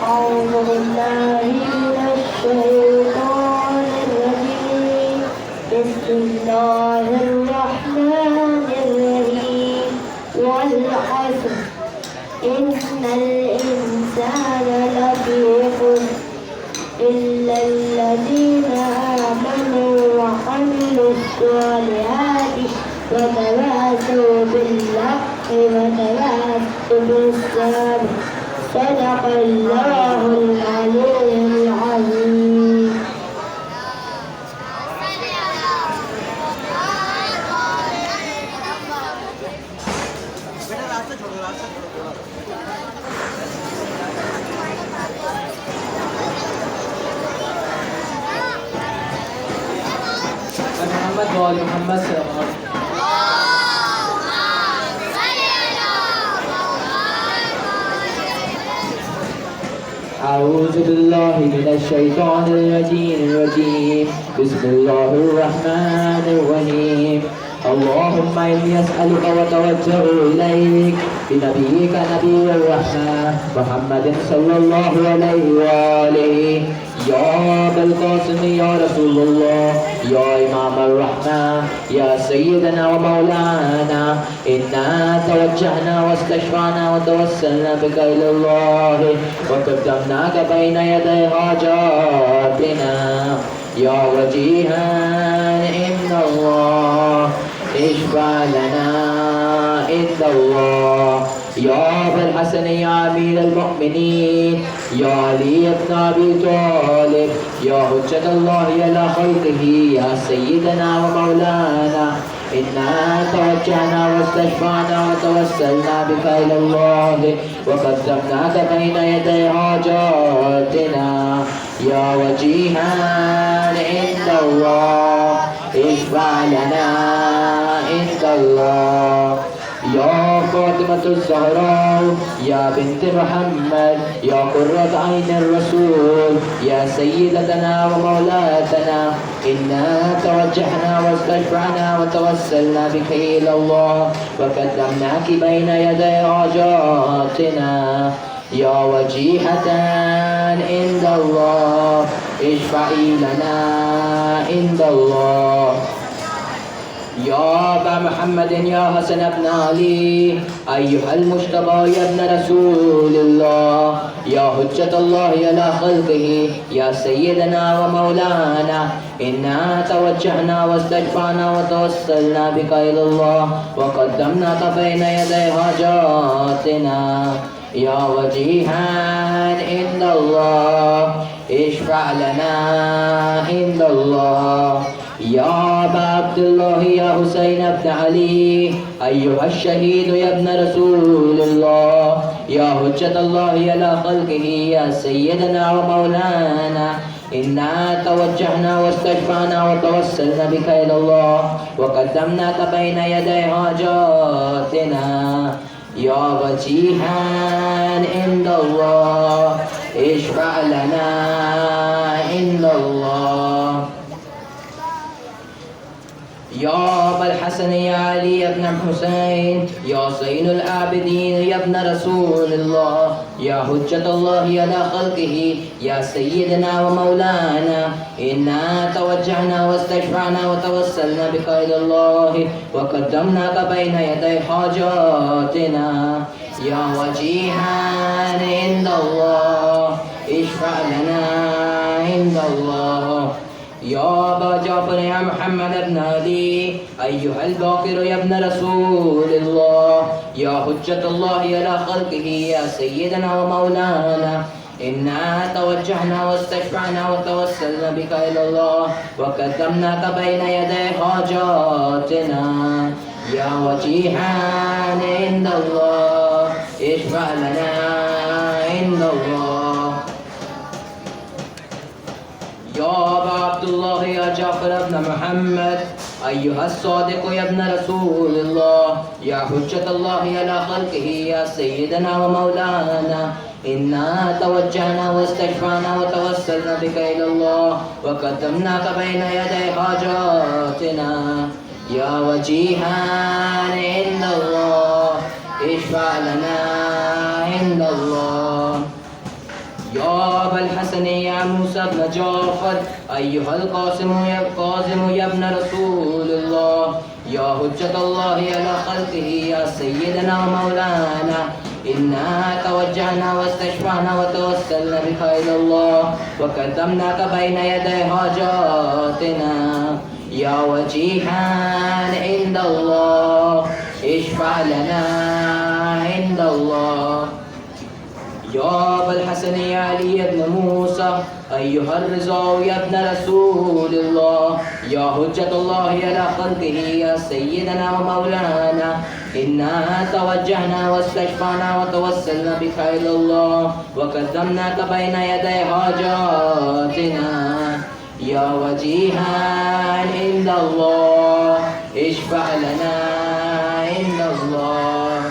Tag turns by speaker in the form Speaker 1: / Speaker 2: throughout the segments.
Speaker 1: أعوذ بالله من الشيطان الرجيم بسم الله الرحمن الرحيم والعصر إن الإنسان لفي خسر إلا الذين آمنوا وعملوا الصالحات وتواصوا بالحق وتواصوا بالصبر صدق الله العلي العظيم.
Speaker 2: محمد وآل محمد صلوات. أعوذ بالله من الشيطان الرجيم بسم الله الرحمن الرحيم اللهم إني أسألك وأتوجه إليك بنبيك نبي الرحمة محمد صلى الله عليه وآله يا أبا القاسم يا رسول الله يا إمام الرحمة يا سيدنا ومولانا إنا توجهنا واستشفعنا وتوسلنا بك إلى الله وقدمناك بين يدي حاجاتنا يا وجيها عند الله اشفع لنا عند الله يا أبا الحسن يا أمير المؤمنين يا علي بن أبي طالب يا حجة الله على خلقه يا سيدنا ومولانا إنا توجهنا واستشفعنا وتوسلنا بك إلى الله وقدمناك بين يدي حاجاتنا يا وجيها عند الله اشفع لنا عند الله يا فاطمة الزهراء يا بنت محمد يا قرة عين الرسول يا سيدتنا ومولاتنا إنا توجهنا واستشفعنا وتوسلنا بك إلى الله وقدمناك بين يدي حاجاتنا يا وجيهة عند الله اشفعي لنا عند الله يا أبا محمد يا حسن بن علي أيها المجتبى يا ابن رسول الله يا حجة الله على خلقه يا سيدنا ومولانا إنا توجهنا واستشفعنا وتوسلنا بك إلى الله وقدمناك بين يدي حاجاتنا يا وجيها عند الله اشفع لنا عند الله يا أبا عبد الله يا حسين بن علي أيها الشهيد يا ابن رسول الله يا حجة الله على خلقه يا سيدنا ومولانا إنا توجهنا واستشفعنا وتوسلنا بك إلى الله وقدمناك بين يدي حاجاتنا يا وجيها عند الله اشفع لنا عند الله يا أبا الحسن يا علي بن الحسين يا زين العابدين يا ابن رسول الله يا حجة الله على خلقه يا سيدنا ومولانا إنا توجهنا واستشفعنا وتوسلنا بك إلى الله وقدمناك بين يدي حاجاتنا يا وجيها عند الله اشفع لنا عند الله يا أبا جعفر يا محمد بن علي أيها الباقر يا ابن رسول الله يا حجة الله على خلقه يا سيدنا ومولانا إنا توجهنا واستشفعنا وتوسلنا بك إلى الله وقدمناك بين يدي حاجاتنا يا وجيها عند الله اشفع لنا عند الله يا أبا عبد الله يا جعفر بن محمد أيها الصادق يا ابن رسول الله يا حجة الله على خلقه يا سيدنا ومولانا إنا توجهنا واستشفعنا وتوسلنا بك إلى الله وقدمناك بين يدي حاجاتنا يا وجيها عند الله اشفع لنا عند الله يا أبا الحسن يا موسى بن جعفر أيها القاسم يا ابن رسول الله يا حجة الله على خلقه يا سيدنا ومولانا إنا توجهنا واستشفعنا وتوسلنا بك إلى الله وقدمناك بين يدي حاجاتنا يا وجيها عند الله اشفع لنا عند الله يا أبا الحسن يا علي بن موسى أيها الرضا يا ابن رسول الله يا حجة الله على خلقه يا سيدنا ومولانا إنا توجهنا واستشفعنا وتوسلنا بك إلى الله وقدمناك بين يدي حاجاتنا يا وجيها عند الله اشفع لنا عند الله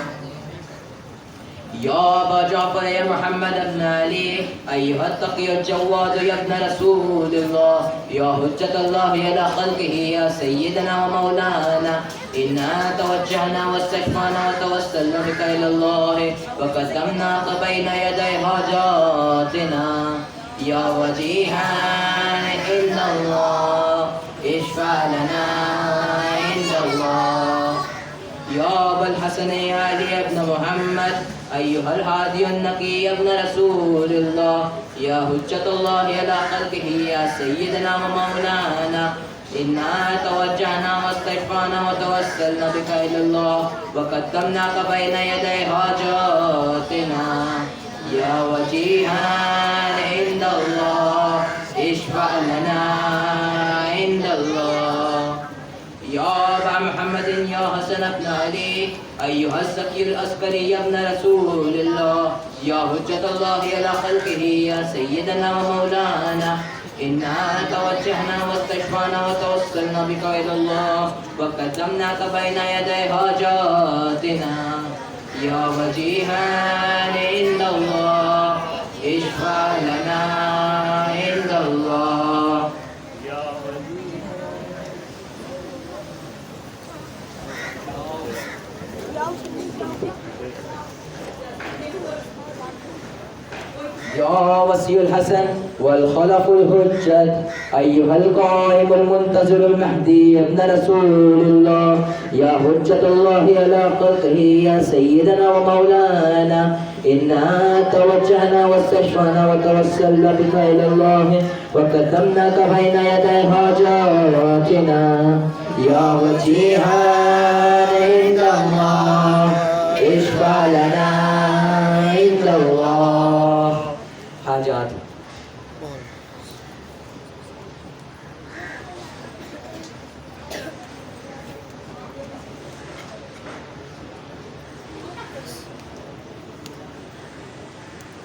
Speaker 2: يا أبا جعفر يا محمد بن علي أيها التقي الجواد يا ابن رسول الله يا حجة الله على خلقه يا سيدنا ومولانا إنا توجهنا واستشفعنا وتوسلنا بك إلى الله وقدمناك بين يدي حاجاتنا يا وجيها عند الله اشفع لنا عند الله يا أبا الحسن يا علي بن محمد أيها الهادي النقي يا ابن رسول الله يا حجة الله على خلقه يا سيدنا ومولانا إنا توجهنا واستشفعنا وتوسلنا بك إلى الله وقدمناك بين يدي حاجاتنا يا وجيها عند الله اشفع لنا عند الله يا أبا محمد يا حسن بن علي أيها الزكي العسكري يا ابن رسول الله يا حجة الله على خلقه يا سيدنا ومولانا إنا توجهنا واستشفعنا وتوسلنا بك إلى الله وقدمناك بين يدي حاجاتنا يا وجيها عند الله اشفع لنا عند الله يا وصي الحسن والخلف الحجة أيها القائم المنتظر المهدي ابن رسول الله يا حجة الله على خلقه يا سيدنا ومولانا إنا توجهنا واستشفعنا وتوسلنا بك إلى الله وقدمناك بين يدي حاجاتنا يا وجيها عند الله اشفع لنا عند الله حاجات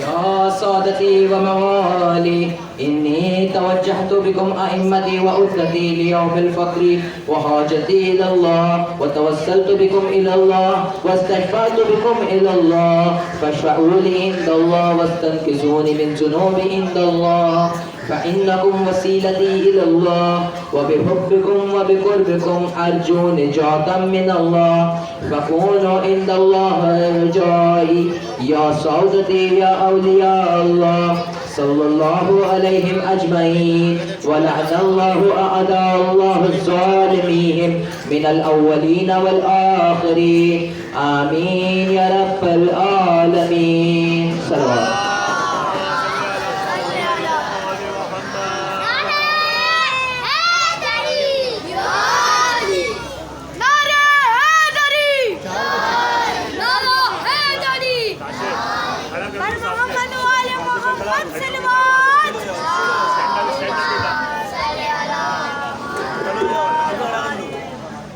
Speaker 2: يا سادتي وموالي إني توجهت بكم أئمتي وأسرتي ليوم الفقر وحاجتي إلى الله وتوسلت بكم إلى الله واستشفعت بكم إلى الله فاشفعوا لي عند الله واستنقذوني من ذنوبي عند الله فإنكم وسيلتي إلى الله وبحبكم وبقربكم أرجو نجاة من الله فكونوا عند الله رجائي يا سادتي يا أولياء الله صلى الله عليهم أجمعين ولعن الله أعداء الله الظالمين من الأولين والآخرين آمين يا رب العالمين صلوات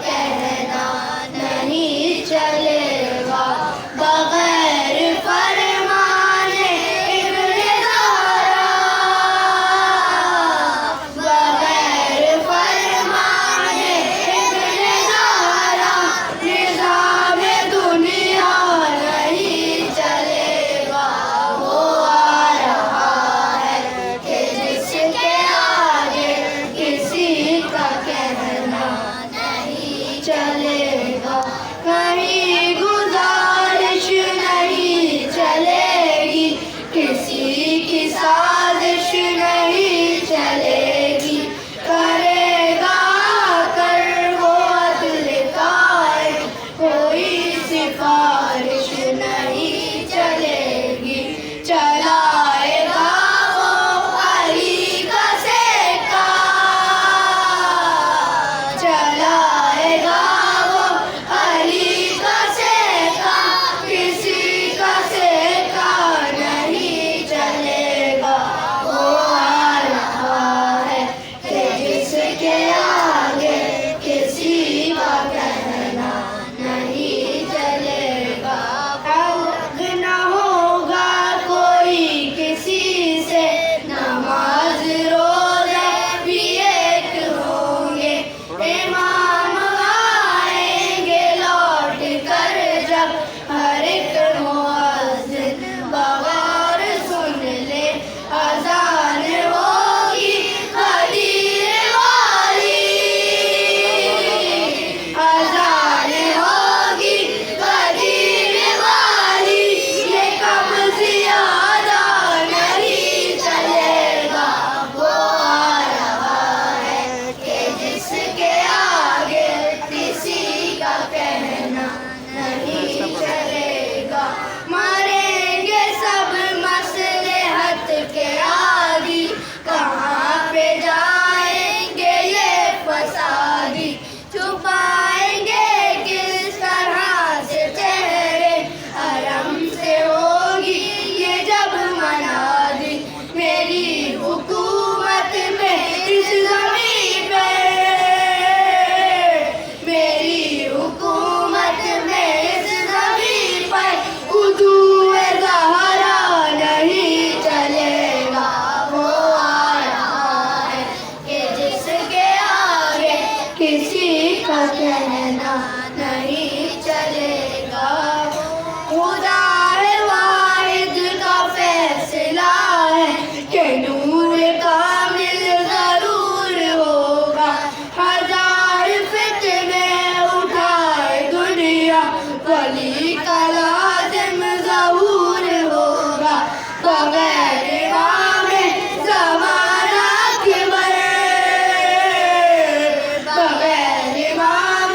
Speaker 1: کہنا نہیں چلے گا بغیر فرمانے ابن زہرا بغیر فرمانے ابن زہرا نظام دنیا نہیں چلے گا وہ آ رہا ہے کہ جس کے آگے کسی کا کہنا نہیں چلے گا کہیں گزارش نہیں چلے گی کسی کی سازش نہیں چلے گی کرے گا کر وہ عدل قائم کوئی سفارش نہیں چلے گی چلائے گا وہ علی کا سیکا چلائے گا وہ علی کا سیکا کسی کا سیکا نہیں چلے گا وہ آ رہا ہے کہ جس کے آگے کسی کا کہنا نہیں چلے گا حق نہ ہوگا کوئی کسی سے نماز روزے بھی ایک ہوں گے امام آئیں گے لوٹ کر جب ہر ایک مؤذن بغور سن لے اذان ہوگی غدیر والی اذان ہوگی غدیر والی یہ کم زیادہ نہیں چلے گا وہ آ رہا ہے کہ جس کے آگے کسی کا کہنا نہیں چلے گا مریں گے سب مصلحت کے عادی کہاں پہ جائیں گے یہ فسادی چھپائیں گے کس طرح سے چہرے حرم سے ہوگی یہ جب منادی میری حکومت میں اس زمین پہ میری حکومت میں اس زمین پر حضور زہرا نہیں چلے گا وہ آ رہا ہے کہ جس کے آگے کسی کا کہنا نہیں چلے گا خدا واحد کا فیصلہ ہے کہ نور کامل ضرور ہوگا ہزار فتنے اٹھائے دنیا ولی کا لازم ظہور ہوگا بغیر امام زمانہ اکبر بغیر امام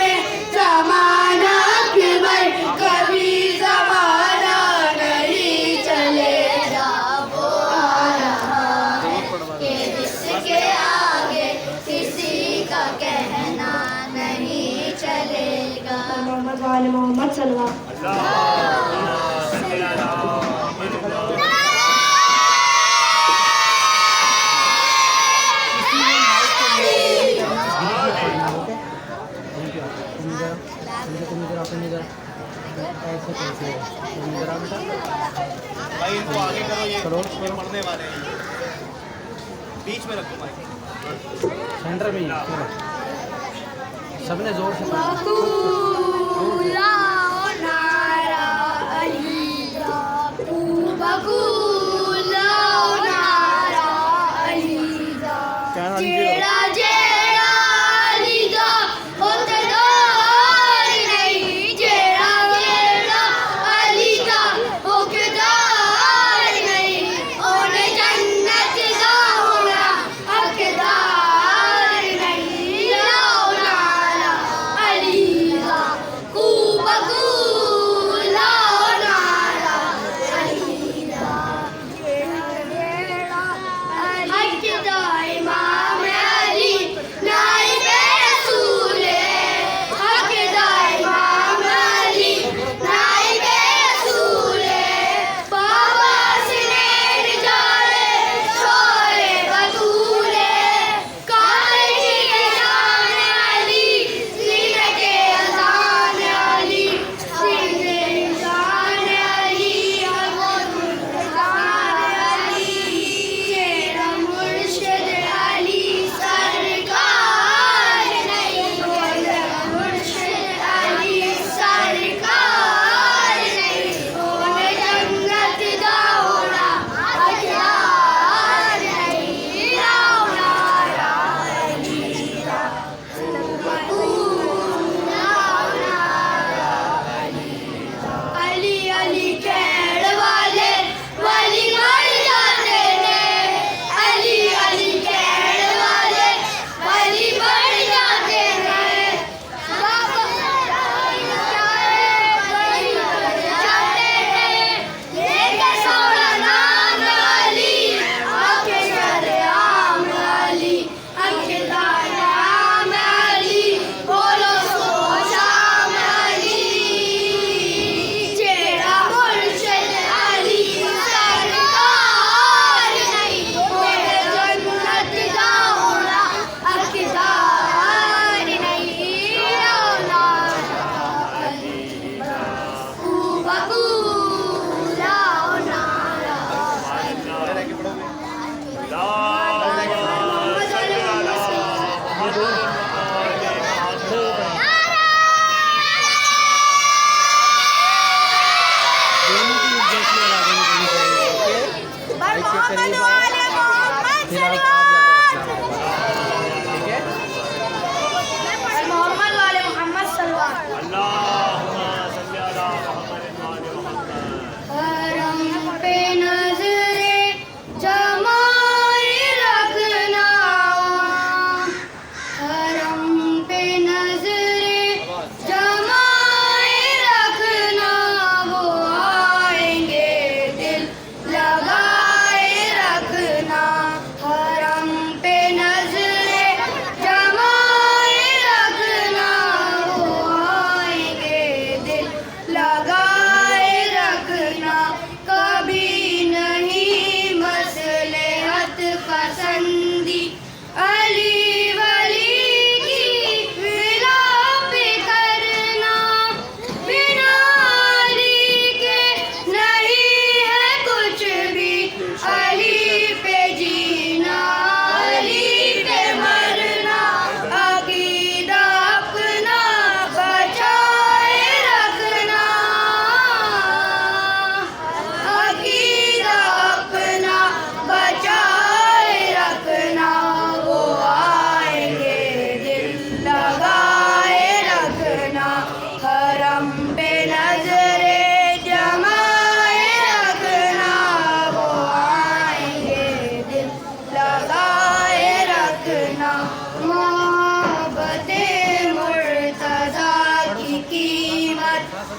Speaker 1: زمانہ اکبر کبھی زمانہ نہیں چلے گا وہ آ رہا ہے کہ جس کے آگے کسی کا کہنا نہیں چلے گا محمد وآل محمد صلی اللہ
Speaker 3: بھائی ان کو آگے کرو یہ پڑھنے والے ہیں بیچ میں رکھو بھائی سینٹر میں ہی سب نے زور سے
Speaker 1: Cuba,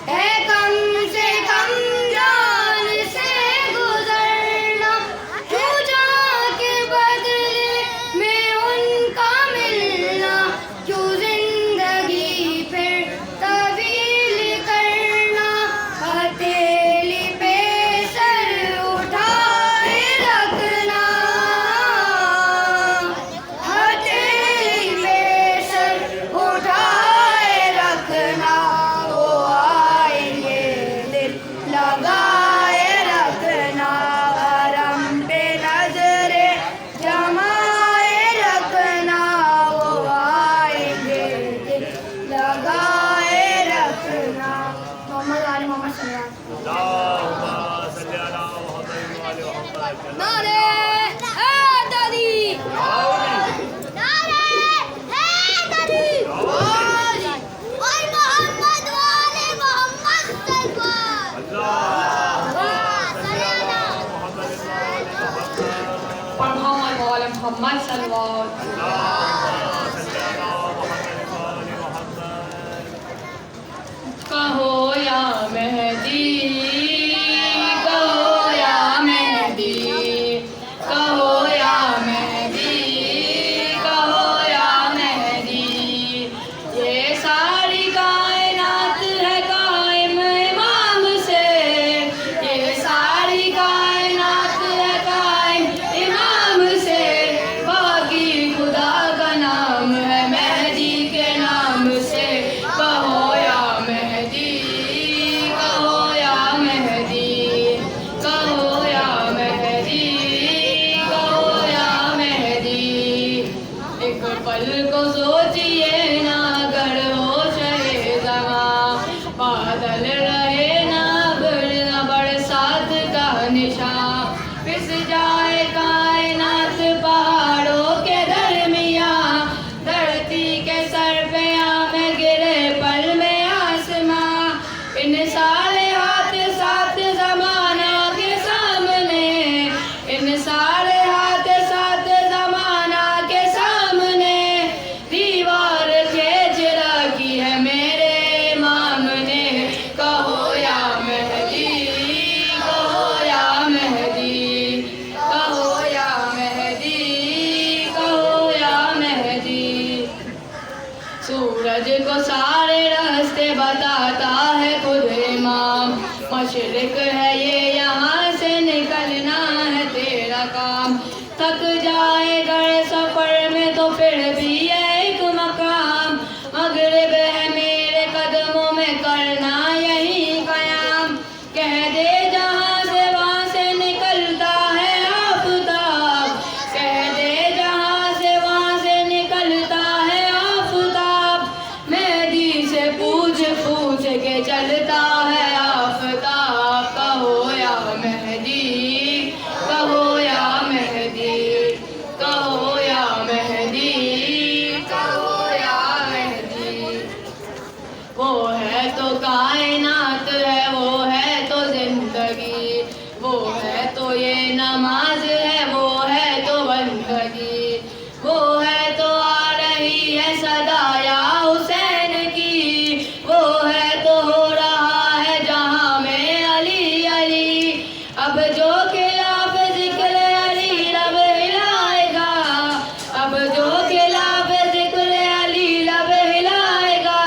Speaker 1: ہے کم سے کم جان سے گزرنا، کیوں جا کے بدلے میں ان کا ملنا، کیوں زندگی پھر طویل کرنا، ہتھیلی پہ سر اٹھائے رکھنا، ہتھیلی پہ سر اٹھائے رکھنا، وہ آئیں گے دل لگائے رکھنا، حرم پہ نظریں جمائے رکھنا، وہ آئیں گے دل لگائے رکھنا۔ محمد آل محمد صلی اللہ علیہ وسلم۔ نعرے حیدری، نعرے حیدری، اور محمد والے محمد سرور،
Speaker 4: محمد وآل محمد صلوات۔ کہو یا مہدی، کہو یا مہدی، کہو یا مہدی، کہو یا مہدی، یہ ساری کائنات ہے قائم امام سے، یہ ساری کائنات ہے قائم امام سے، باقی خدا کا نام ہے مہدی کے نام سے، کہو یا مہدی، کہو یا مہدی، کہو یا مہدی، کہو یا مہدی، ایک پل کو سوچئے نہ اگر ہو شہ زماں، بادل رہے نہ برسات کا نشان، پس جائے کائنات پہاڑوں کے درمیان، دھرتی کے سر پہ میں گرے پل میں آسماں، ان صالحات سات زمانہ کے سامنے، ان صالحات سات زمانہ کے سامنے، دیوار کھینچ رکھی ہے میرے امام نے، کہو یا مہدی، کہو یا مہدی، کہو یا مہدی، کہو یا مہدی، سورج کو سارے راستے بتاتا ہے خود امام، مشرق ہے یہ یہاں سے نکلنا ہے تیرا کام، تھک جائے گر سفر میں تو پھر بھی ایک مقام، مغرب ہے میرے قدموں میں کرنا یہی قیام، کہہ دے جہاں سے وہاں سے نکلتا ہے آفتاب، کہہ دے جہاں سے وہاں سے نکلتا ہے آفتاب، مہدی سے پوچھ پوچھ کے چلتا ہے آفتاب، کہو یا مہدی، کہو یا مہدی، کہو یا مہدی، کہو یا مہدی، وہ ہے تو کائنات ہے، وہ ہے تو زندگی، وہ ہے تو یہ نماز ہے، وہ ہے تو بندگی، وہ ہے تو آ رہی ہے صدا یا حسین کی، وہ ہے تو ہو رہا ہے جہاں میں علی علی، اب جو خلاف ذکر علی لب ہلائے گا، اب جو خلاف ذکر علی لب ہلائے گا،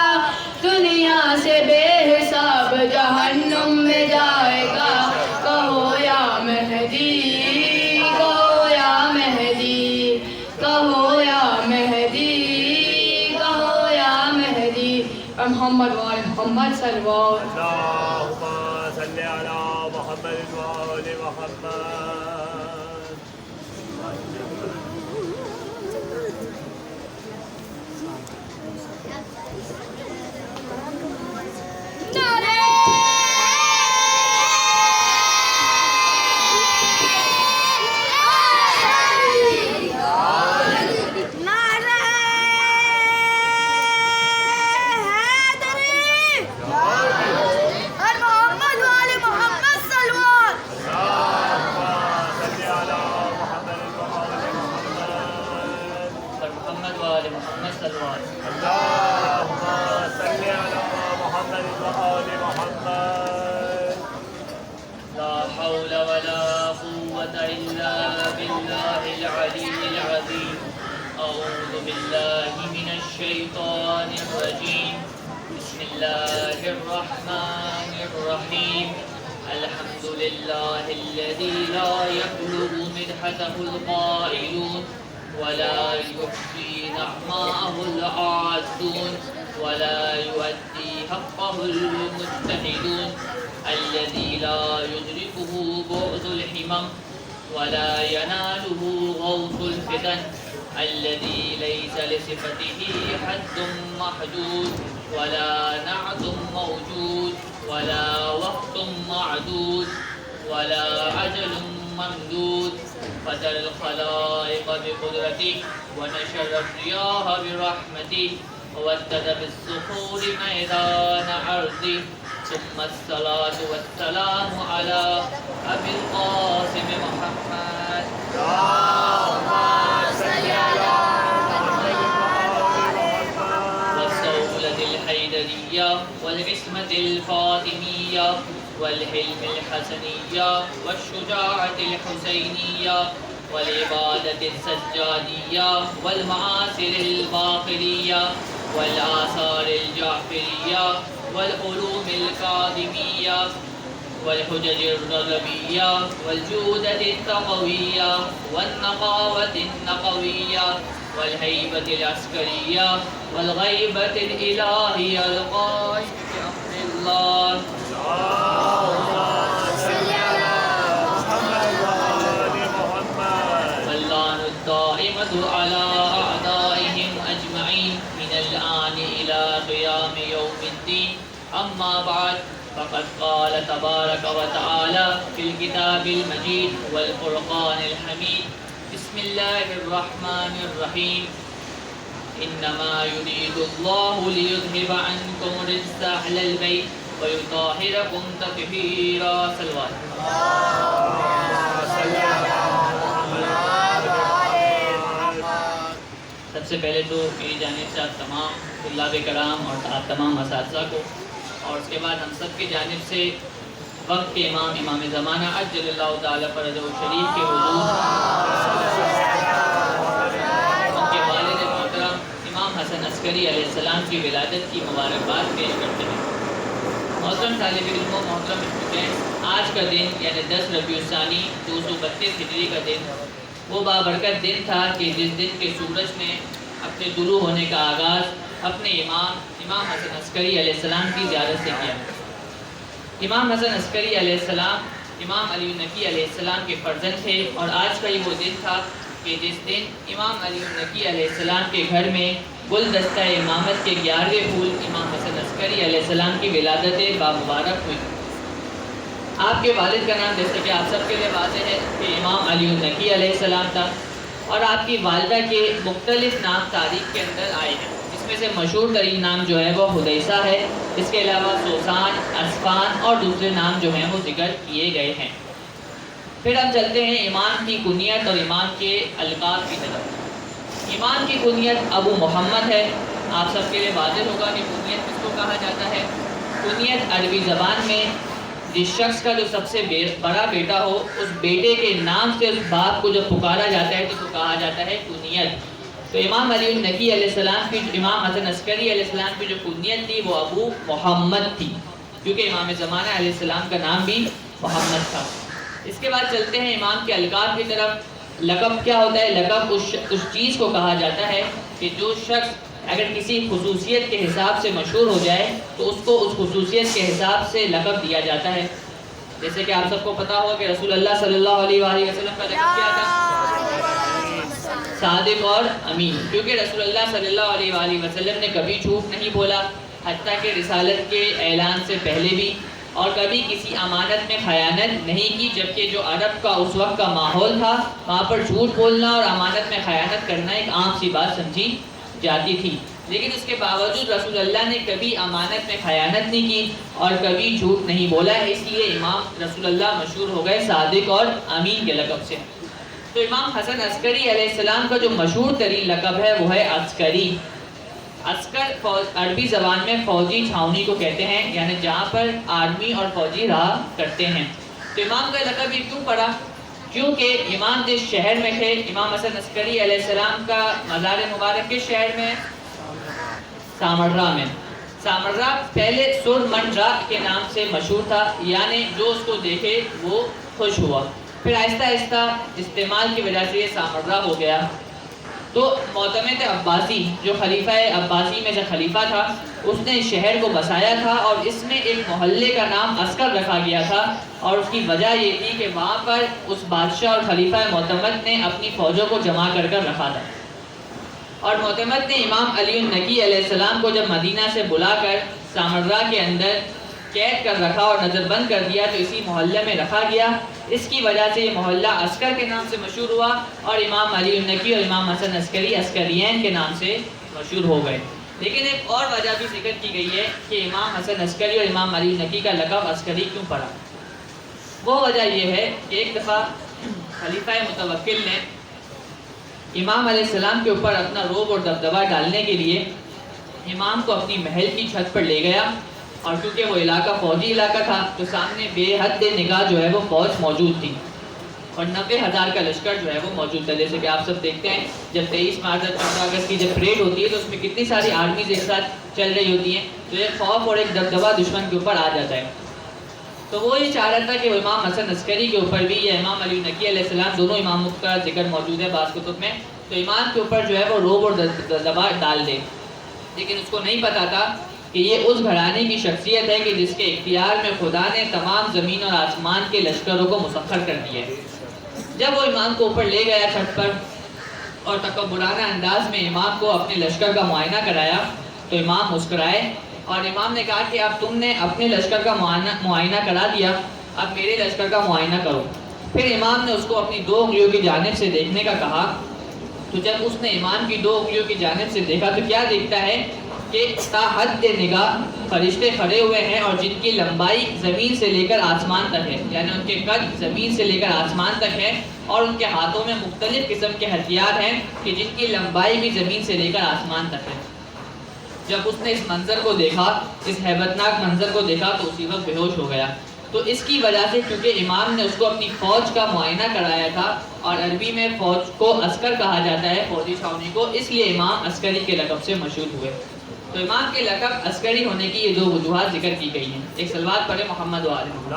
Speaker 4: دنیا سے بے حساب جہنم میں جائے گا، کہو یا مہدی، کہو یا مہدی، کہو یا مہدی، کہو یا مہدی، محمد وآل محمد صلوات۔
Speaker 5: اللهم صل على محمد وآل محمد۔
Speaker 1: نعرے حیدری، اور محمد والے محمد صلوات۔
Speaker 6: الله الرحمن الرحيم الحمد لله الذي لا يبلغ مدحته القائلون ولا يحصي نعماءه العادون ولا يؤدي حقه المجتهدون الذي لا يدركه بعد الحمم ولا يناله غوث الفتن الذي ليس لصفته حد محدود ولا نعت موجود ولا وقت معدود ولا أجل ممدود فتر الخلائق بقدرته ونشر الرياح برحمته وودد بالصخور ميدان أرضه ثم الصلاة والسلام على أبي القاسم محمد والسولة الحيدرية والعصمة الفاطمية والحلم الحسنية والشجاعة الحسينية والعبادة السجادية والمعاصر الباقرية والآثار الجعفرية والعلوم الكاظمية والحجج الرغبية والجودة التقوية والنقاوة النقوية والهيبة العسكرية والغيبة الإلهية القائم بأمر الله واللعنة الدائمة على أعدائهم أجمعين من الآن إلى قيام يوم الدين أما بعد فقد قال تبارك وتعالى في الكتاب المجيد والفرقان الحميد بسم الله الرحمن الرحيم إنما يريد الله ليذهب عنكم الرجس أهل البيت ويطهركم تطهيرا صلوات سب سے پہلے تو میری جانب سے آپ تمام طلاب کرام اور آپ تمام اساتذہ کو اور اس کے بعد ہم سب کی جانب سے وقت کے امام امام زمانہ عجل اللہ تعالیٰ فرجہ شریف کے حضور ان کے والد محترم امام حسن عسکری علیہ السلام کی ولادت کی مبارکباد پیش کرتے ہیں۔ محترم طالب علموں، محترم اسٹوڈنٹس، آج کا دن یعنی 10 ربیع الثانی 232 ہجری کا دن وہ بابرکت دن تھا کہ جس دن کے سورج نے اپنے طلوع ہونے کا آغاز اپنے امام حسن عسکری علیہ السلام کی زیارت سے کیا۔ امام حسن عسکری علیہ السلام امام علی النقی علیہ السلام کے فرزند تھے اور آج کا یہ وہ دن تھا کہ جس دن امام علی النقی علیہ السلام کے گھر میں گلدستہ امامت کے 11ویں پھول امام حسن عسکری علیہ السلام کی ولادت بامبارک ہوئی۔ آپ کے والد کا نام جیسے کہ آپ سب کے لیے واضح ہے کہ امام علی النقی علیہ السلام تھا اور آپ کی والدہ کے مختلف نام تاریخ کے اندر آئے ہیں۔ اس میں سے مشہور ترین نام جو ہے وہ حدیثہ ہے، اس کے علاوہ سوسان، اسفان اور دوسرے نام جو ہیں وہ ذکر کیے گئے ہیں۔ پھر ہم چلتے ہیں امام کی کنیت اور امام کے القاب کی طرف۔ امام کی کنیت ابو محمد ہے۔ آپ سب کے لیے واضح ہوگا کہ کنیت کس کو کہا جاتا ہے۔ کنیت عربی زبان میں جس شخص کا جو سب سے بڑا بیٹا ہو اس بیٹے کے نام سے اس باپ کو جب پکارا جاتا ہے تو اس کو کہا جاتا ہے کنیت۔ تو امام علی النقی علیہ السلام کی امام حسن عسکری علیہ السلام کی جو کنیت تھی وہ ابو محمد تھی، کیونکہ امام زمانہ علیہ السلام کا نام بھی محمد تھا۔ اس کے بعد چلتے ہیں امام کے القاب کی طرف۔ لقب کیا ہوتا ہے؟ لقب اس چیز کو کہا جاتا ہے کہ جو شخص اگر کسی خصوصیت کے حساب سے مشہور ہو جائے تو اس کو اس خصوصیت کے حساب سے لقب دیا جاتا ہے۔ جیسے کہ آپ سب کو پتا ہوگا کہ رسول اللہ صلی اللہ علیہ وآلہ وسلم کا لقب کیا تھا؟ صادق اور امین، کیونکہ رسول اللہ صلی اللہ علیہ وآلہ وسلم نے کبھی جھوٹ نہیں بولا، حتیٰ کہ رسالت کے اعلان سے پہلے بھی، اور کبھی کسی امانت میں خیانت نہیں کی، جبکہ جو عرب کا اس وقت کا ماحول تھا وہاں پر جھوٹ بولنا اور امانت میں خیانت کرنا ایک عام سی بات سمجھی جاتی تھی، لیکن اس کے باوجود رسول اللہ نے کبھی امانت میں خیانت نہیں کی اور کبھی جھوٹ نہیں بولا، اس لیے امام رسول اللہ مشہور ہو گئے صادق اور امین کے لقب سے۔ تو امام حسن عسکری علیہ السلام کا جو مشہور ترین لقب ہے وہ ہے عسکری۔ عسکر عربی زبان میں فوجی چھاؤنی کو کہتے ہیں، یعنی جہاں پر آرمی اور فوجی رہا کرتے ہیں۔ تو امام کا لقب یہ کیوں پڑا؟ کیونکہ امام جس شہر میں تھے، امام حسن عسکری علیہ السلام کا مزار مبارک کس شہر میں؟ سامرا میں۔ سامرا پہلے سرمنڈرا کے نام سے مشہور تھا، یعنی جو اس کو دیکھے وہ خوش ہوا، پھر آہستہ آہستہ استعمال کی وجہ سے یہ سامرا ہو گیا۔ تو معتمد عباسی جو خلیفہ عباسی میں سے خلیفہ تھا، اس نے اس شہر کو بسایا تھا اور اس میں ایک محلے کا نام عسکر رکھا گیا تھا، اور اس کی وجہ یہ تھی کہ وہاں پر اس بادشاہ اور خلیفہ معتمد نے اپنی فوجوں کو جمع کر رکھا تھا۔ اور معتمد نے امام علی النقی علیہ السلام کو جب مدینہ سے بلا کر سامرا کے اندر قید کر رکھا اور نظر بند کر دیا تو اسی محلے میں رکھا گیا۔ اس کی وجہ سے یہ محلہ عسکر کے نام سے مشہور ہوا، اور امام علی النقی اور امام حسن عسکری عسکرین کے نام سے مشہور ہو گئے۔ لیکن ایک اور وجہ بھی ذکر کی گئی ہے کہ امام حسن عسکری اور امام علی النقی کا لقب عسکری کیوں پڑا۔ وہ وجہ یہ ہے کہ ایک دفعہ خلیفہ متوکل نے امام علیہ السلام کے اوپر اپنا روب اور دبدبہ ڈالنے کے لیے امام کو اپنی محل کی چھت پر لے گیا، اور کیونکہ وہ علاقہ فوجی علاقہ تھا تو سامنے بے حد نگاہ جو ہے وہ فوج موجود تھی، اور 90,000 کا لشکر جو ہے وہ موجود تھا۔ جیسے کہ آپ سب دیکھتے ہیں جب 23 مارچ اور 14 اگست کی جب پریڈ ہوتی ہے تو اس میں کتنی ساری آرمیز ایک ساتھ چل رہی ہوتی ہیں، تو ایک خوف اور ایک دبدبہ دشمن کے اوپر آ جاتا ہے۔ تو وہ یہ چاہ رہا تھا کہ امام حسن عسکری کے اوپر بھی یا امام علی النقی علیہ السلام، دونوں اماموں کا ذکر موجود ہے بعض کتب میں، تو امام کے اوپر جو ہے وہ روب اور دبدبہ ڈال دے، لیکن اس کو نہیں پتا تھا کہ یہ اس گھرانے کی شخصیت ہے کہ جس کے اختیار میں خدا نے تمام زمین اور آسمان کے لشکروں کو مسخر کر دیا ہے۔ جب وہ امام کو اوپر لے گیا چھت پر اور تکبرانہ انداز میں امام کو اپنے لشکر کا معائنہ کرایا تو امام مسکرائے، اور امام نے کہا کہ اب تم نے اپنے لشکر کا معائنہ کرا دیا، اب میرے لشکر کا معائنہ کرو۔ پھر امام نے اس کو اپنی 2 انگلیوں کی جانب سے دیکھنے کا کہا، تو جب اس نے امام کی 2 انگلیوں کی جانب سے دیکھا تو کیا دیکھتا ہے کہ تا حد نگاہ فرشتے کھڑے ہوئے ہیں، اور جن کی لمبائی زمین سے لے کر آسمان تک ہے، یعنی ان کے قد زمین سے لے کر آسمان تک ہے، اور ان کے ہاتھوں میں مختلف قسم کے ہتھیار ہیں کہ جن کی لمبائی بھی زمین سے لے کر آسمان تک ہے۔ جب اس نے اس منظر کو دیکھا، اس ہیبتناک منظر کو دیکھا تو اسی وقت بے ہوش ہو گیا۔ تو اس کی وجہ سے کیونکہ امام نے اس کو اپنی فوج کا معائنہ کرایا تھا، اور عربی میں فوج کو عسکر کہا جاتا ہے، فوجی چھاؤنی کو، اس لیے امام عسکری کے لقب سے مشہور ہوئے۔ تو امام کے لقب عسکری ہونے کی یہ 2 وجوہات ذکر کی گئی ہیں۔ ایک صلوات پڑھے محمد و آل محمد۔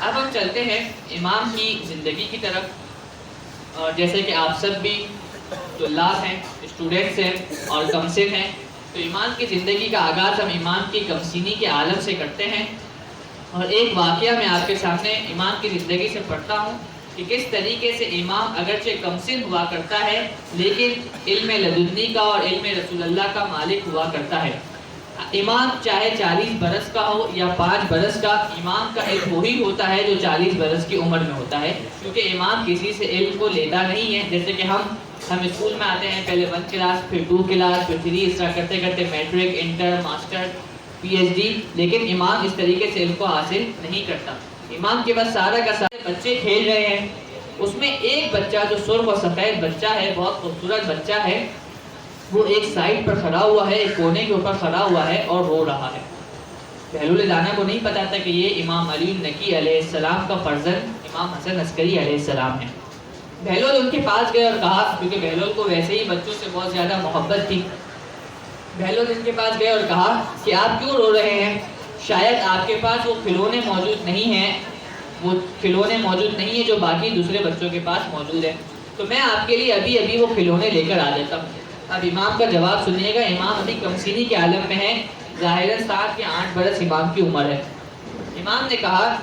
Speaker 6: اب ہم چلتے ہیں امام کی زندگی کی طرف، اور جیسے کہ آپ سب بھی طلاب ہیں، اسٹوڈنٹس ہیں اور کمسن ہیں، تو امام کی زندگی کا آغاز ہم امام کی کمسینی کے عالم سے کرتے ہیں، اور ایک واقعہ میں آپ کے سامنے امام کی زندگی سے پڑھتا ہوں کہ کس طریقے سے امام اگرچہ کمسن ہوا کرتا ہے لیکن علم لدنی کا اور علم رسول اللہ کا مالک ہوا کرتا ہے۔ امام چاہے 40 برس کا ہو یا 5 برس کا، امام کا علم وہی ہوتا ہے جو 40 برس کی عمر میں ہوتا ہے، کیونکہ امام کسی سے علم کو لیتا نہیں ہے۔ جیسے کہ ہم اسکول میں آتے ہیں، پہلے 1 کلاس، پھر 2 کلاس، پھر 3، اس طرح کرتے کرتے matric, inter, master, P H D, لیکن امام اس طریقے سے علم کو حاصل نہیں کرتا۔ امام کے پاس سارا کا سارے بچے کھیل رہے ہیں، اس میں ایک بچہ جو سرخ و سفید بچہ ہے، بہت خوبصورت بچہ ہے، وہ ایک سائڈ پر کھڑا ہوا ہے، ایک کونے کے اوپر کھڑا ہوا ہے اور رو رہا ہے۔ بہلول دانا کو نہیں پتا تھا کہ یہ امام علی النقی علیہ السلام کا فرزند امام حسن عسکری علیہ السلام ہے۔ بہلول ان کے پاس گئے اور کہا، کیونکہ بہلول کو ویسے ہی بچوں سے بہت زیادہ محبت تھی، بہلول ان کے پاس گئے اور کہا کہ آپ کیوں رو رہے ہیں؟ شاید آپ کے پاس وہ کھلونے موجود نہیں ہیں، وہ کھلونے موجود نہیں ہیں جو باقی دوسرے بچوں کے پاس موجود ہیں، تو میں آپ کے لیے ابھی ابھی وہ کھلونے لے کر آ جاتا ہوں۔ اب امام کا جواب سنیے گا۔ امام ابھی کمسینی کے عالم میں ہے، ظاہراً 7 یا 8 برس امام کی عمر ہے۔ امام نے کہا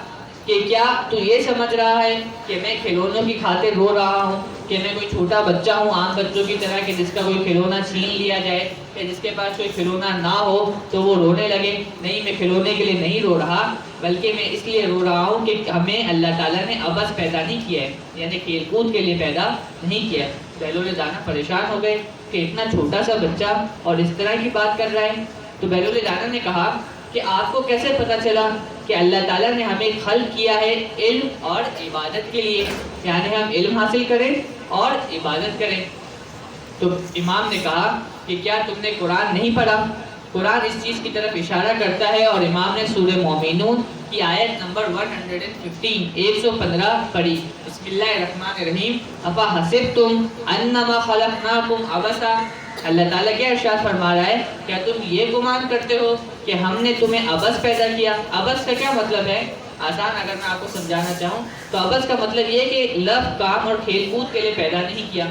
Speaker 6: کہ کیا تو یہ سمجھ رہا ہے کہ میں کھلونوں کی خاطر رو رہا ہوں، کہ میں کوئی چھوٹا بچہ ہوں عام بچوں کی طرح کہ جس کا کوئی کھلونا چھین لیا جائے یا جس کے پاس کوئی کھلونا نہ ہو تو وہ رونے لگے؟ نہیں، میں کھلونے کے لیے نہیں رو رہا، بلکہ میں اس لیے رو رہا ہوں کہ ہمیں اللہ تعالیٰ نے عبث پیدا نہیں کیا ہے، یعنی کھیل کود کے لیے پیدا نہیں کیا۔ بہلول دانا پریشان ہو گئے کہ اتنا چھوٹا سا بچہ اور اس طرح کی بات کر رہا ہے۔ تو بہلول دانا نے کہا کہ آپ کو کیسے پتہ چلا کہ اللہ تعالیٰ نے ہمیں خلق کیا ہے علم اور عبادت کے لیے، یعنی ہم علم حاصل کریں اور عبادت کریں؟ تو امام نے کہا کہ کیا تم نے قرآن نہیں پڑھا؟ قرآن اس چیز کی طرف اشارہ کرتا ہے، اور امام نے سورہ مومنون کی آیت نمبر 115 پڑھی. بسم اللہ الرحمن الرحیم. افا حسبتم انما خلقناکم عبثا. اللہ تعالیٰ کیا ارشاد فرما رہا ہے, کیا تم یہ گمان کرتے ہو کہ ہم نے تمہیں عبث پیدا کیا؟ عبث کا کیا مطلب ہے؟ آسان اگر میں آپ کو سمجھانا چاہوں تو عبث کا مطلب یہ کہ لفظ, کام اور کھیل کود کے لیے پیدا نہیں کیا.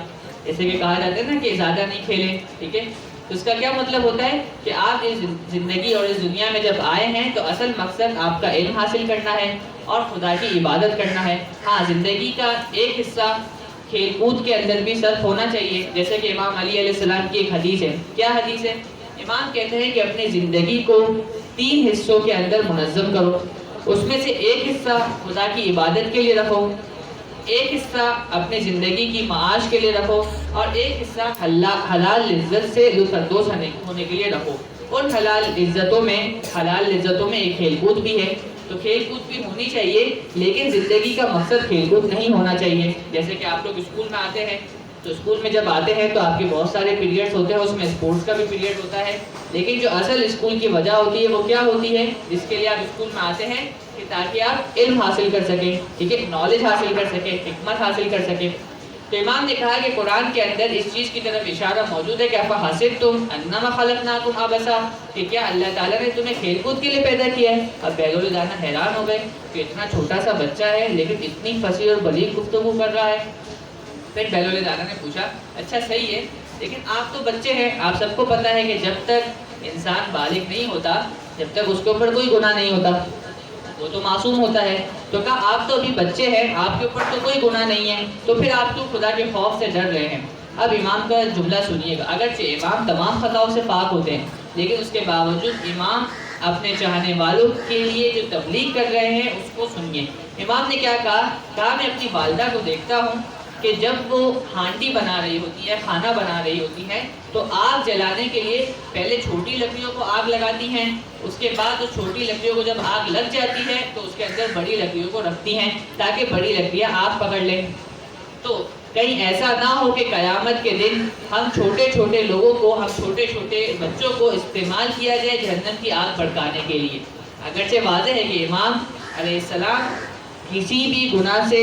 Speaker 6: جیسے کہ کہا جاتا ہے نا کہ زیادہ نہیں کھیلے, ٹھیک ہے, تو اس کا کیا مطلب ہوتا ہے کہ آپ اس زندگی اور اس دنیا میں جب آئے ہیں تو اصل مقصد آپ کا علم حاصل کرنا ہے اور خدا کی عبادت کرنا ہے. ہاں, زندگی کا ایک حصہ کھیل کود کے اندر بھی صرف ہونا چاہیے. جیسے کہ امام علی علیہ السلام کی ایک حدیث ہے. کیا حدیث ہے؟ امام کہتے ہیں کہ اپنی زندگی کو 3 حصوں کے اندر منظم کرو. اس میں سے ایک حصہ خدا کی عبادت کے لیے رکھو, ایک حصہ اپنی زندگی کی معاش کے لیے رکھو, اور ایک حصہ حلال لذت سے لطف اندوز ہونے کے لیے رکھو. ان حلال لذتوں میں ایک کھیل کود بھی ہے. تو کھیل کود بھی ہونی چاہیے, لیکن زندگی کا مقصد کھیل کود نہیں ہونا چاہیے. جیسے کہ آپ لوگ اسکول میں آتے ہیں تو اسکول میں جب آتے ہیں تو آپ کے بہت سارے پیریڈس ہوتے ہیں, اس میں اسپورٹس کا بھی پیریڈ ہوتا ہے, لیکن جو اصل اسکول کی وجہ ہوتی ہے وہ کیا ہوتی ہے جس کے لیے آپ اسکول میں آتے ہیں؟ کہ تاکہ آپ علم حاصل کر سکیں, ٹھیک ہے, نالج حاصل کر سکیں, حکمت حاصل کر سکیں. تو امام نے کہا کہ قرآن کے اندر اس چیز کی طرف اشارہ موجود ہے کہ افحسبتم انما خلقناکم عبثا, کہ کیا اللہ تعالیٰ نے تمہیں کھیل کود کے لیے پیدا کیا ہے؟ اب بہلول دانا حیران ہو گئے کہ اتنا چھوٹا سا بچہ ہے لیکن اتنی فصیح اور بلیغ گفتگو کر رہا ہے. پھر بہلول دانا نے پوچھا, اچھا صحیح ہے, لیکن آپ تو بچے ہیں, آپ سب کو پتہ ہے کہ جب تک انسان بالغ نہیں ہوتا, جب تک اس کے اوپر کوئی گناہ نہیں ہوتا, وہ تو معصوم ہوتا ہے. تو کہا آپ تو ابھی بچے ہیں, آپ کے اوپر تو کوئی گناہ نہیں ہے, تو پھر آپ کیوں خدا کے خوف سے ڈر رہے ہیں؟ اب امام کا جملہ سنیے گا. اگرچہ امام تمام خطاؤں سے پاک ہوتے ہیں, لیکن اس کے باوجود امام اپنے چاہنے والوں کے لیے جو تبلیغ کر رہے ہیں اس کو سنیے. امام نے کیا کہا میں اپنی والدہ کو دیکھتا ہوں کہ جب وہ ہانڈی بنا رہی ہوتی ہے, کھانا بنا رہی ہوتی ہے, تو آگ جلانے کے لیے پہلے چھوٹی لکڑیوں کو آگ لگاتی ہیں, اس کے بعد اس چھوٹی لکڑیوں کو جب آگ لگ جاتی ہے تو اس کے اندر بڑی لکڑیوں کو رکھتی ہیں تاکہ بڑی لکڑیاں آگ پکڑ لیں. تو کہیں ایسا نہ ہو کہ قیامت کے دن ہم چھوٹے چھوٹے لوگوں کو, ہم چھوٹے چھوٹے بچوں کو استعمال کیا جائے جہنم کی آگ بھڑکانے کے لیے. اگرچہ واضح ہے کہ امام علیہ السلام کسی بھی گناہ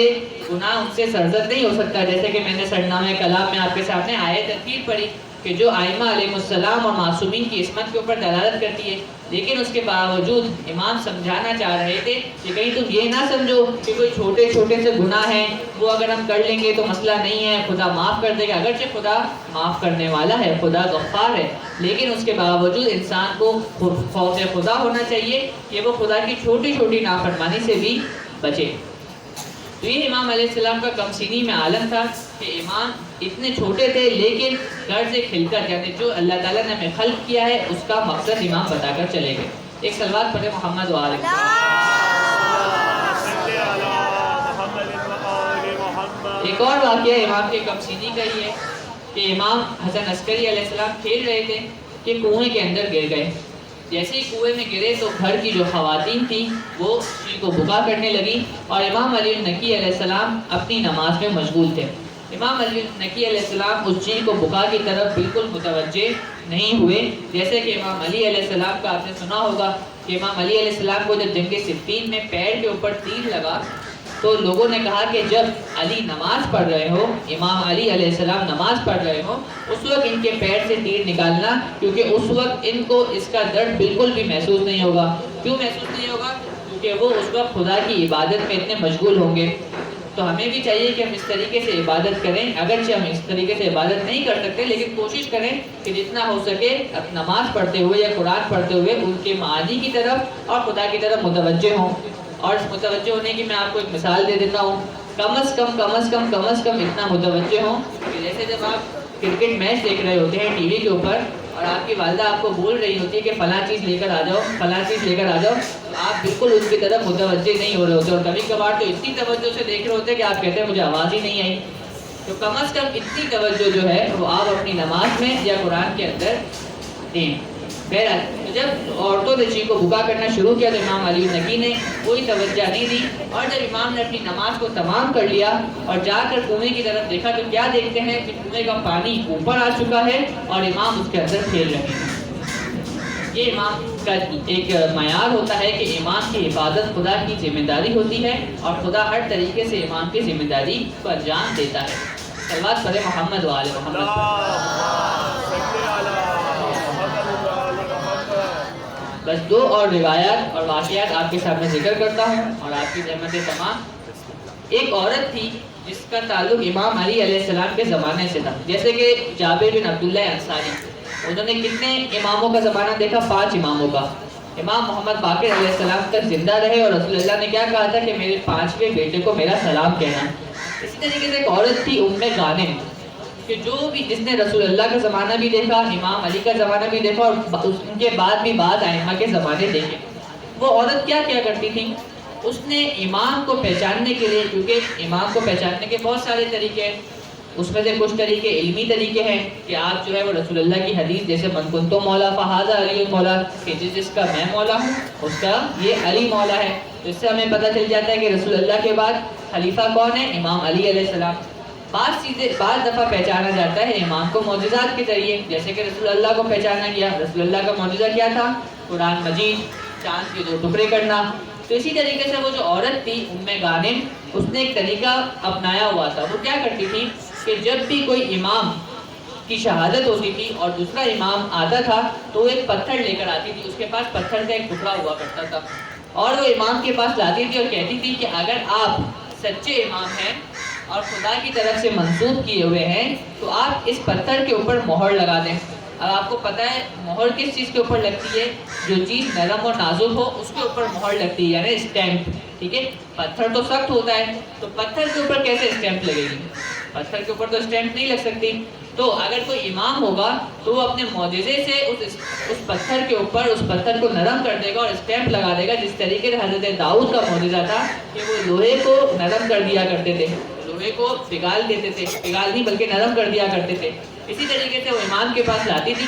Speaker 6: ان سے سرزد نہیں ہو سکتا. جیسے کہ میں نے سرنامہ کلام میں آپ کے سامنے آیت ترتیب پڑھی کہ جو ائمہ علیہ السلام اور معصومین کی عصمت کے اوپر دلالت کرتی ہے, لیکن اس کے باوجود امام سمجھانا چاہ رہے تھے کہ کہیں تم یہ نہ سمجھو کہ کوئی چھوٹے چھوٹے سے گناہ ہیں, وہ اگر ہم کر لیں گے تو مسئلہ نہیں ہے, خدا معاف کر دے گا. اگرچہ خدا معاف کرنے والا ہے, خدا غفار ہے, لیکن اس کے باوجود انسان کو خوف خدا ہونا چاہیے کہ وہ خدا کی چھوٹی چھوٹی نافرمانی سے بھی بچے. تو یہ امام علیہ السلام کا کم سینی میں عالم تھا کہ امام اتنے چھوٹے تھے لیکن گھر سے کھل کر, یعنی جو اللہ تعالیٰ نے ہمیں خلق کیا ہے اس کا مقصد امام بتا کر چلے گئے. ایک صلوات پڑھے محمد و آل محمد. ایک اور واقعہ امام کے کم سینی کا ہی ہے کہ امام حسن عسکری علیہ السلام کھیل رہے تھے کہ کنویں کے اندر گر گئے. جیسے ہی کنویں میں گرے تو گھر کی جو خواتین تھیں وہ اسی کو بکا کرنے لگی, اور امام علی النقی علیہ السلام اپنی نماز میں مشغول تھے. امام علی النقی علیہ السلام اس چیز کو بکا کی طرف بالکل متوجہ نہیں ہوئے. جیسے کہ امام علی علیہ السلام کا آپ نے سنا ہوگا کہ امام علی علیہ السلام کو جب جنگ صفین میں پیر کے اوپر تیر لگا تو لوگوں نے کہا کہ جب علی نماز پڑھ رہے ہو, امام علی علیہ السلام نماز پڑھ رہے ہو, اس وقت ان کے پیر سے تیر نکالنا, کیونکہ اس وقت ان کو اس کا درد بالکل بھی محسوس نہیں ہوگا. کیوں محسوس نہیں ہوگا؟ کیونکہ وہ اس وقت خدا کی عبادت میں اتنے مشغول ہوں گے. تو ہمیں بھی چاہیے کہ ہم اس طریقے سے عبادت کریں. اگرچہ ہم اس طریقے سے عبادت نہیں کر سکتے, لیکن کوشش کریں کہ جتنا ہو سکے نماز پڑھتے ہوئے یا قرآن پڑھتے ہوئے ان کے معانی کی طرف اور خدا کی طرف متوجہ ہوں. اور متوجہ ہونے کی میں آپ کو ایک مثال دے دیتا ہوں. کم از کم اتنا متوجہ ہوں کہ جیسے جب آپ کرکٹ میچ دیکھ رہے ہوتے ہیں ٹی وی کے اوپر اور آپ کی والدہ آپ کو بول رہی ہوتی ہے کہ فلاں چیز لے کر آ جاؤ, تو آپ بالکل اس کی طرف متوجہ نہیں ہو رہے ہوتے, اور کبھی کبھار تو اتنی توجہ سے دیکھ رہے ہوتے ہیں کہ آپ کہتے ہیں مجھے آواز ہی نہیں آئی. تو کم از کم اتنی توجہ جو ہے وہ آپ اپنی نماز میں یا قرآن کے اندر دیں. بہرحال جب عورتوں نے چیز کو بکا کرنا شروع کیا تو امام علی النقی نے کوئی توجہ نہیں دی, اور جب امام نے اپنی نماز کو تمام کر لیا اور جا کر کنویں کی طرف دیکھا تو کیا دیکھتے ہیں کہ کنویں کا پانی اوپر آ چکا ہے اور امام اس کے اندر کھیل رہے ہیں. یہ امام کا ایک معیار ہوتا ہے کہ امام کی حفاظت خدا کی ذمہ داری ہوتی ہے اور خدا ہر طریقے سے امام کی ذمہ داری کو انجام دیتا ہے. صلوات پڑھیں محمد و آل محمد. بس 2 اور روایات اور واقعات آپ کے سامنے ذکر کرتا ہوں اور آپ کی رحمت تمام. ایک عورت تھی جس کا تعلق امام علی علیہ السلام کے زمانے سے تھا، جیسے کہ جابر بن عبداللہ انصاری. انہوں نے کتنے اماموں کا زمانہ دیکھا؟ 5 اماموں کا. امام محمد باقر علیہ السلام تک زندہ رہے اور رسول اللہ نے کیا کہا تھا کہ میرے 5ویں بیٹے کو میرا سلام کہنا. اسی طریقے سے ایک عورت تھی ام غانم، کہ جو بھی جس نے رسول اللہ کا زمانہ بھی دیکھا، امام علی کا زمانہ بھی دیکھا اور ان کے بعد بھی بعض ائمہ کے زمانے دیکھے. وہ عورت کیا کرتی تھی؟ اس نے امام کو پہچاننے کے لیے، کیونکہ امام کو پہچاننے کے بہت سارے طریقے ہیں، اس میں سے کچھ طریقے علمی طریقے ہیں کہ آپ جو ہے وہ رسول اللہ کی حدیث جیسے من کنتو مولا فہذا علی مولا، کہ جس کا میں مولا ہوں اس کا یہ علی مولا ہے. تو اس سے ہمیں پتہ چل جاتا ہے کہ رسول اللہ کے بعد خلیفہ کون ہے؟ امام علی علیہ السلام. بعض دفعہ پہچانا جاتا ہے امام کو معجزات کے ذریعے، جیسے کہ رسول اللہ کو پہچانا گیا. رسول اللہ کا معجزہ کیا تھا؟ قرآن مجید، چاند کے 2 ٹکڑے کرنا. تو اسی طریقے سے وہ جو عورت تھی ام غانم، اس نے ایک طریقہ اپنایا ہوا تھا. وہ کیا کرتی تھی کہ جب بھی کوئی امام کی شہادت ہوتی تھی اور دوسرا امام آتا تھا تو وہ ایک پتھر لے کر آتی تھی. اس کے پاس پتھر کا ایک ٹکڑا ہوا کرتا تھا اور وہ امام کے پاس لاتی تھی اور کہتی تھی کہ اگر آپ سچے امام ہیں اور خدا کی طرف سے منسوب کیے ہوئے ہیں تو آپ اس پتھر کے اوپر مہر لگا دیں. اب آپ کو پتہ ہے مہر کس چیز کے اوپر لگتی ہے؟ جو چیز نرم اور نازک ہو اس کے اوپر مہر لگتی ہے، یعنی اسٹیمپ. ٹھیک ہے، پتھر تو سخت ہوتا ہے تو پتھر کے اوپر کیسے اسٹیمپ لگے گی؟ پتھر کے اوپر تو اسٹیمپ نہیں لگ سکتی. تو اگر کوئی امام ہوگا تو وہ اپنے معجزے سے اس پتھر کے اوپر اس پتھر کو نرم کر دے گا اور اسٹیمپ لگا دے گا، جس طریقے سے حضرت داؤد کا معجزہ تھا کہ وہ لوہے کو نرم کر دیا کرتے تھے، لوہے کو پگھال دیتے تھے، پگھال نہیں بلکہ نرم کر دیا کرتے تھے. اسی طریقے سے وہ امام کے پاس لاتی تھی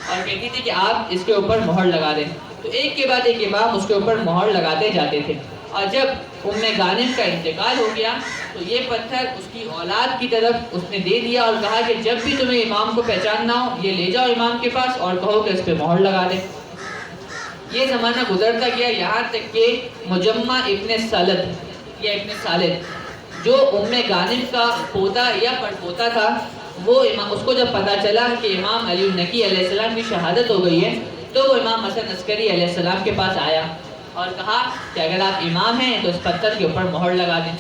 Speaker 6: اور کہتی تھی کہ آپ اس کے اوپر مہر لگا دیں. تو ایک کے بعد ایک امام اس کے اوپر مہر لگاتے جاتے تھے. اور جب ام غانم کا انتقال ہو گیا تو یہ پتھر اس کی اولاد کی طرف اس نے دے دیا اور کہا کہ جب بھی تمہیں امام کو پہچاننا ہو یہ لے جاؤ امام کے پاس اور کہو کہ اس پہ مہر لگا دے. یہ زمانہ گزرتا گیا یہاں تک کہ مجمع ابن سالد جو ام غانم کا پوتا یا پڑپوتا تھا، وہ اس کو جب پتہ چلا کہ امام علی النقی علیہ السلام کی شہادت ہو گئی ہے تو وہ امام حسن عسکری علیہ السلام کے پاس آیا اور کہا کہ اگر آپ امام ہیں تو اس پتھر کے اوپر مہر لگا دیں.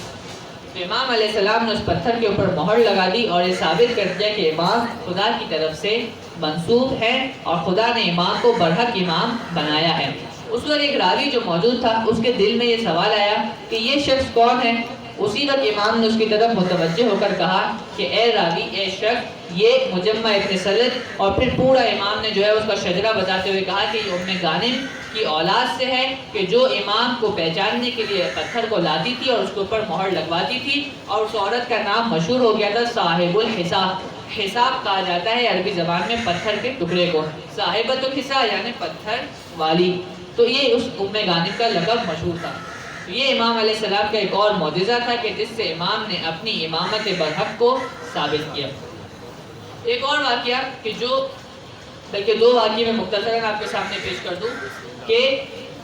Speaker 6: تو امام علیہ السلام نے اس پتھر کے اوپر مہر لگا دی اور یہ ثابت کر دیا کہ امام خدا کی طرف سے منسوب ہے اور خدا نے امام کو برحق امام بنایا ہے. اس وقت ایک راوی جو موجود تھا اس کے دل میں یہ سوال آیا کہ یہ شخص کون ہے؟ اسی وقت امام نے اس کی طرف متوجہ ہو کر کہا کہ اے راوی، اے شخص، یہ مجمع ابن سلد. اور پھر پورا امام نے جو ہے اس کا شجرہ بتاتے ہوئے کہا کہ یہ ام غانم کی اولاد سے ہے کہ جو امام کو پہچاننے کے لیے پتھر کو لاتی تھی اور اس کے اوپر مہر لگواتی تھی. اور اس عورت کا نام مشہور ہو گیا تھا صاحب الحساب. حساب کہا جاتا ہے عربی زبان میں پتھر کے ٹکڑے کو، صاحبۃ الحساب یعنی پتھر والی. تو یہ اس ام غانم کا لقب مشہور تھا. یہ امام علیہ السلام کا ایک اور معجزہ تھا کہ جس سے امام نے اپنی امامت برحق کو ثابت کیا. ایک اور واقعہ کہ جو بلکہ 2 واقعے میں مختصراً آپ کے سامنے پیش کر دوں کہ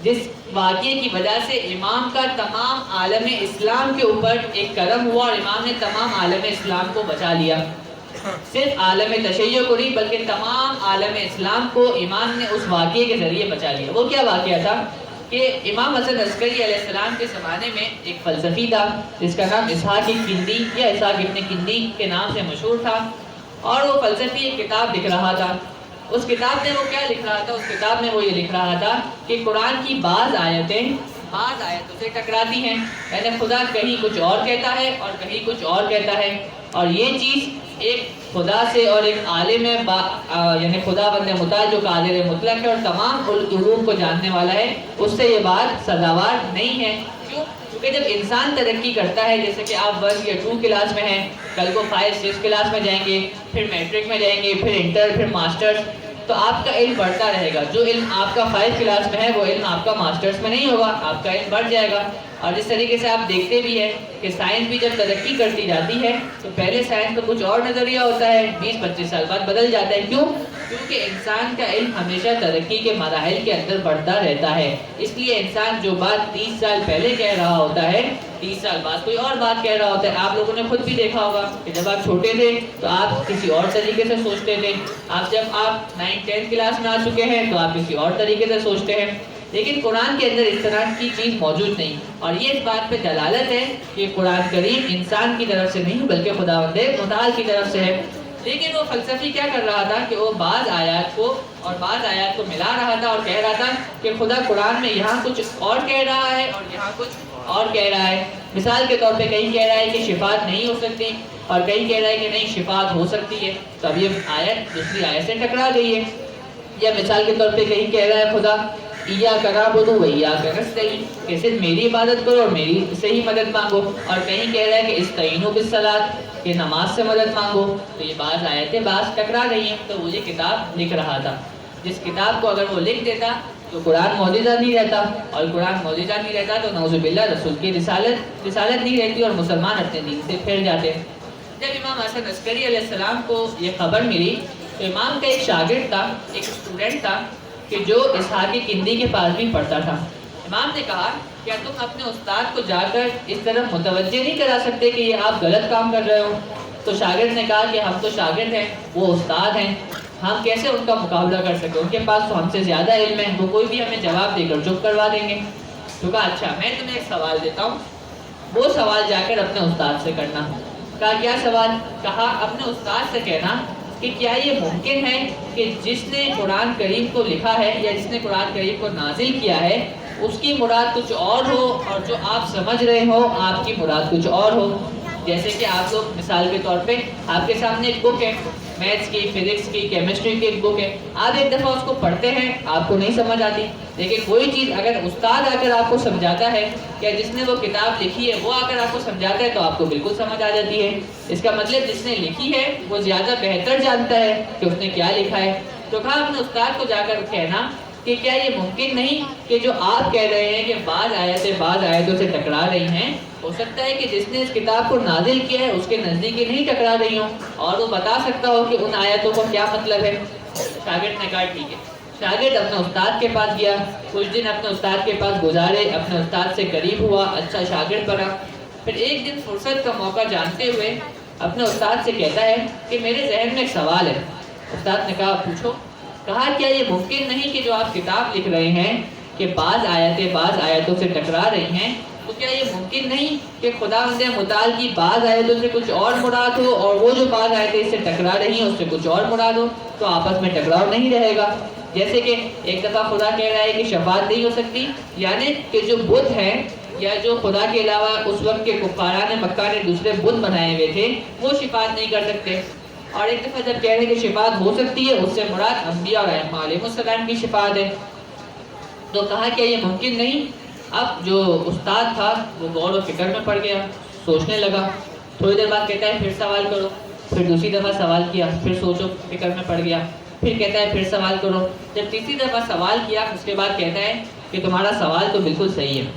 Speaker 6: جس واقعے کی وجہ سے امام کا تمام عالم اسلام کے اوپر ایک کرم ہوا اور امام نے تمام عالم اسلام کو بچا لیا. صرف عالم تشیع کو نہیں بلکہ تمام عالم اسلام کو امام نے اس واقعے کے ذریعے بچا لیا. وہ کیا واقعہ تھا کہ امام حسن عسکری علیہ السلام کے زمانے میں ایک فلسفی تھا جس کا نام اسحاق کندی یا اسحاق ابن کندی کے نام سے مشہور تھا. اور وہ فلسفی ایک کتاب لکھ رہا تھا. اس کتاب میں وہ کیا لکھ رہا تھا؟ اس کتاب میں وہ یہ لکھ رہا تھا کہ قرآن کی بعض آیتوں سے ٹکراتی ہیں، یعنی خدا کہیں کچھ اور کہتا ہے اور کہیں کچھ اور کہتا ہے. اور یہ چیز ایک خدا سے اور ایک عالم یعنی خدا بند مطاع جو قادر مطلق ہے اور تمام علوم کو جاننے والا ہے، اس سے یہ بات سزاوار نہیں ہے. کیوں؟ کیونکہ جب انسان ترقی کرتا ہے، جیسے کہ آپ 1 یا 2 کلاس میں ہیں، کل کو 5 6 کلاس میں جائیں گے، پھر میٹرک میں جائیں گے، پھر انٹر، پھر ماسٹرز، تو آپ کا علم بڑھتا رہے گا. جو علم آپ کا 5 کلاس میں ہے وہ علم آپ کا ماسٹرز میں نہیں ہوگا، آپ کا علم بڑھ جائے گا. اور جس طریقے سے آپ دیکھتے بھی ہیں کہ سائنس بھی جب ترقی کرتی جاتی ہے تو پہلے سائنس کا کچھ اور نظریہ ہوتا ہے، 20-25 سال بعد بدل جاتا ہے. کیوں؟ کیونکہ انسان کا علم ہمیشہ ترقی کے مراحل کے اندر بڑھتا رہتا ہے. اس لیے انسان جو بات 30 سال پہلے کہہ رہا ہوتا ہے 30 سال بعد کوئی اور بات کہہ رہا ہوتا ہے. آپ لوگوں نے خود بھی دیکھا ہوگا کہ جب آپ چھوٹے تھے تو آپ کسی اور طریقے سے سوچتے تھے، جب آپ 9-10 کلاس میں آ چکے ہیں تو آپ کسی اور طریقے سے سوچتے ہیں. لیکن قرآن کے اندر اس طرح کی چیز موجود نہیں، اور یہ اس بات پہ دلالت ہے کہ قرآن کریم انسان کی طرف سے نہیں بلکہ خداوند متعال کی طرف سے ہے. لیکن وہ فلسفی کیا کر رہا تھا کہ وہ بعض آیات کو ملا رہا تھا اور کہہ رہا تھا کہ خدا قرآن میں یہاں کچھ اور کہہ رہا ہے اور یہاں کچھ اور کہہ رہا ہے. مثال کے طور پہ کہیں کہہ رہا ہے کہ شفاعت نہیں ہو سکتی اور کہیں کہہ رہا ہے کہ نہیں شفاعت ہو سکتی ہے. تو اب یہ آیت دوسری آیت سے ٹکرا گئی ہے. یا مثال کے طور پہ کہیں کہہ رہا ہے خدا ایاک نعبد و ایاک نستعین کہ صرف میری عبادت کرو اور میری سے ہی مدد مانگو، اور کہیں کہہ رہا ہے کہ استعینوا بالصلاۃ کہ نماز سے مدد مانگو. تو یہ بعض آیتیں بعض ٹکرا رہی ہیں. تو وہ یہ کتاب لکھ رہا تھا، جس کتاب کو اگر وہ لکھ دیتا تو قرآن معجزہ نہیں رہتا، اور قرآن معجزہ نہیں رہتا تو نعوذ باللہ رسول کی رسالت نہیں رہتی اور مسلمان اپنے دین سے پھر جاتے. جب امام حسن عسکری علیہ السلام کو یہ خبر ملی تو امام کا ایک شاگرد تھا، ایک اسٹوڈنٹ تھا کہ جو اسحاق کندی کے پاس بھی پڑھتا تھا. امام نے کہا کیا تم اپنے استاد کو جا کر اس طرف متوجہ نہیں کرا سکتے کہ یہ آپ غلط کام کر رہے ہو؟ تو شاگرد نے کہا کہ ہم تو شاگرد ہیں، وہ استاد ہیں، ہم کیسے ان کا مقابلہ کر سکتے، ان کے پاس تو ہم سے زیادہ علم ہے، وہ کوئی بھی ہمیں جواب دے کر چپ کروا دیں گے. تو کہا اچھا میں تمہیں ایک سوال دیتا ہوں، وہ سوال جا کر اپنے استاد سے کرنا. کہا کیا سوال؟ کہا اپنے استاد سے کہنا کہ کیا یہ ممکن ہے کہ جس نے قرآن کریم کو لکھا ہے یا جس نے قرآن کریم کو نازل کیا ہے اس کی مراد کچھ اور ہو اور جو آپ سمجھ رہے ہو آپ کی مراد کچھ اور ہو. جیسے کہ آپ لوگ مثال کے طور پہ آپ کے سامنے ایک بک ہے، میتھس کی، فزکس کی، کیمسٹری کی ایک بک ہے. آپ ایک دفعہ اس کو پڑھتے ہیں آپ کو نہیں سمجھ آتی، لیکن وہی چیز اگر استاد آ کر آپ کو سمجھاتا ہے یا جس نے وہ کتاب لکھی ہے وہ آ کر آپ کو سمجھاتا ہے تو آپ کو بالکل سمجھ آ جاتی ہے. اس کا مطلب جس نے لکھی ہے وہ زیادہ بہتر جانتا ہے کہ اس نے کیا لکھا ہے. تو کہا اپنے استاد کو جا کر کہنا کہ کیا یہ ممکن نہیں کہ جو آپ کہہ رہے ہیں کہ بعض آیتوں سے ٹکرا رہی ہیں، ہو سکتا ہے کہ جس نے اس کتاب کو نازل کیا ہے اس کے نزدیک نہیں ٹکرا رہی ہوں اور وہ بتا سکتا ہو کہ ان آیتوں کو کیا مطلب ہے. شاگرد نے کہا ٹھیک ہے. شاگرد اپنے استاد کے پاس گیا، کچھ دن اپنے استاد کے پاس گزارے، اپنے استاد سے قریب ہوا، اچھا شاگرد بنا. پھر ایک دن فرصت کا موقع جانتے ہوئے اپنے استاد سے کہتا ہے کہ میرے ذہن میں ایک سوال ہے. استاد نے کہا پوچھو. کہا کیا یہ ممکن نہیں کہ جو آپ کتاب لکھ رہے ہیں کہ بعض آیتوں سے ٹکرا رہی ہیں، تو کیا یہ ممکن نہیں کہ خداوند متعال کی بعض آیتوں سے کچھ اور مراد ہو اور وہ جو بعض آیتیں اس سے ٹکرا رہی ہیں اس سے کچھ اور مراد ہو، تو آپس میں ٹکراؤ نہیں رہے گا. جیسے کہ ایک دفعہ خدا کہہ رہا ہے کہ شفاعت نہیں ہو سکتی، یعنی کہ جو بت ہیں یا جو خدا کے علاوہ اس وقت کے کفاران مکہ نے دوسرے بت بنائے ہوئے تھے وہ شفاعت نہیں کر سکتے. اور ایک دفعہ جب کہہ رہے ہیں کہ شفاعت ہو سکتی ہے اس سے مراد انبیاء اور ائمہ علیہ السلام کی شفاعت ہے. تو کہا کہ یہ ممکن نہیں. اب جو استاد تھا وہ غور و فکر میں پڑ گیا، سوچنے لگا. تھوڑی دیر بعد کہتا ہے پھر سوال کرو. پھر دوسری دفعہ سوال کیا، پھر سوچو فکر میں پڑ گیا. پھر کہتا ہے پھر سوال کرو. جب تیسری دفعہ سوال کیا اس کے بعد کہتا ہے کہ تمہارا سوال تو بالکل صحیح ہے،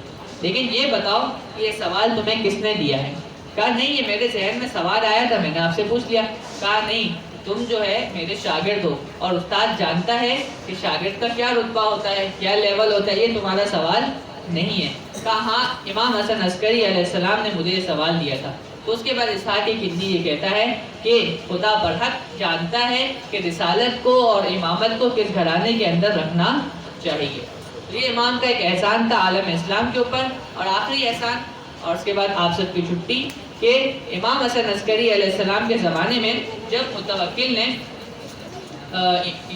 Speaker 6: لیکن یہ بتاؤ کہ یہ سوال تمہیں کس نے دیا ہے؟ کہا نہیں یہ میرے ذہن میں سوال آیا تھا، میں نے آپ سے پوچھ لیا. کہا نہیں تم جو ہے میرے شاگرد ہو اور استاد جانتا ہے کہ شاگرد کا کیا رتبہ ہوتا ہے، کیا لیول ہوتا ہے، یہ تمہارا سوال نہیں ہے. کہا ہاں امام حسن عسکری علیہ السلام نے مجھے یہ سوال دیا تھا. تو اس کے بعد اسحاق کندی یہ کہتا ہے کہ خدا برحق جانتا ہے کہ رسالت کو اور امامت کو کس گھرانے کے اندر رکھنا چاہیے. یہ امام کا ایک احسان تھا عالم اسلام کے اوپر. اور آخری احسان اور اس کے بعد آپ سب کی چھٹی کہ امام حسن عسکری علیہ السلام کے زمانے میں جب متوکل نے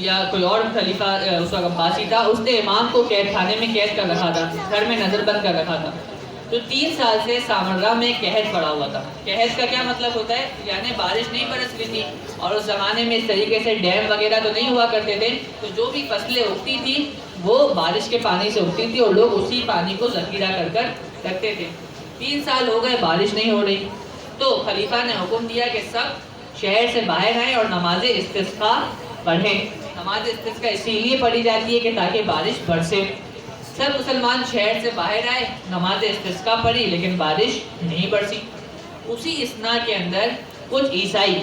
Speaker 6: یا کوئی اور خلیفہ اس وقت عباسی تھا، اس نے امام کو قید خانے میں قید کر رکھا تھا، گھر میں نظر بند کر رکھا تھا. تو 3 سال سے سامرا میں قحط پڑا ہوا تھا. قحط کا کیا مطلب ہوتا ہے؟ یعنی بارش نہیں برس رہی تھی اور اس زمانے میں اس طریقے سے ڈیم وغیرہ تو نہیں ہوا کرتے تھے، تو جو بھی فصلیں اگتی تھی وہ بارش کے پانی سے اگتی تھی اور لوگ اسی پانی کو ذخیرہ کر کر رکھتے تھے. 3 سال ہو گئے بارش نہیں ہو رہی. تو خلیفہ نے حکم دیا کہ سب شہر سے باہر آئیں اور نماز استسقاء پڑھیں. نماز استسقاء اسی لیے پڑھی جاتی ہے کہ تاکہ بارش برسے. سب مسلمان شہر سے باہر آئے، نماز استسقا پڑھی لیکن بارش نہیں برسی۔ اسی اثنا کے اندر کچھ عیسائی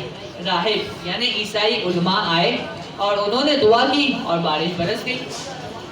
Speaker 6: راہب یعنی عیسائی علماء آئے اور انہوں نے دعا کی اور بارش برس گئی۔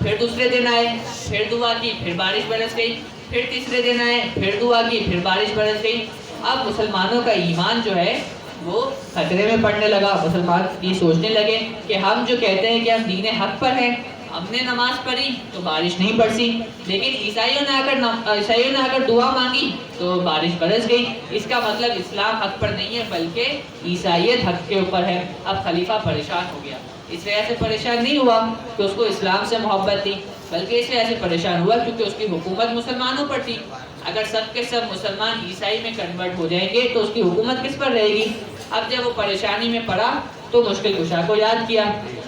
Speaker 6: پھر دوسرے دن آئے، پھر دعا کی، پھر بارش برس گئی۔ پھر تیسرے دن آئے، پھر دعا کی، پھر بارش برس گئی۔ اب مسلمانوں کا ایمان جو ہے وہ خطرے میں پڑنے لگا۔ مسلمان یہ سوچنے لگے کہ ہم جو کہتے ہیں کہ ہم دین حق پر ہیں، ہم نے نماز پڑھی تو بارش نہیں برسی، لیکن عیسائیوں نے آ کر دعا مانگی تو بارش برس گئی۔ اس کا مطلب اسلام حق پر نہیں ہے بلکہ عیسائیت حق کے اوپر ہے۔ اب خلیفہ پریشان ہو گیا۔ اس وجہ سے پریشان نہیں ہوا کہ اس کو اسلام سے محبت تھی، بلکہ اس وجہ سے پریشان ہوا کیونکہ اس کی حکومت مسلمانوں پر تھی۔ اگر سب کے سب مسلمان عیسائی میں کنورٹ ہو جائیں گے تو اس کی حکومت کس پر رہے گی؟ اب جب وہ پریشانی میں پڑا تو مشکل کشا کو یاد کیا۔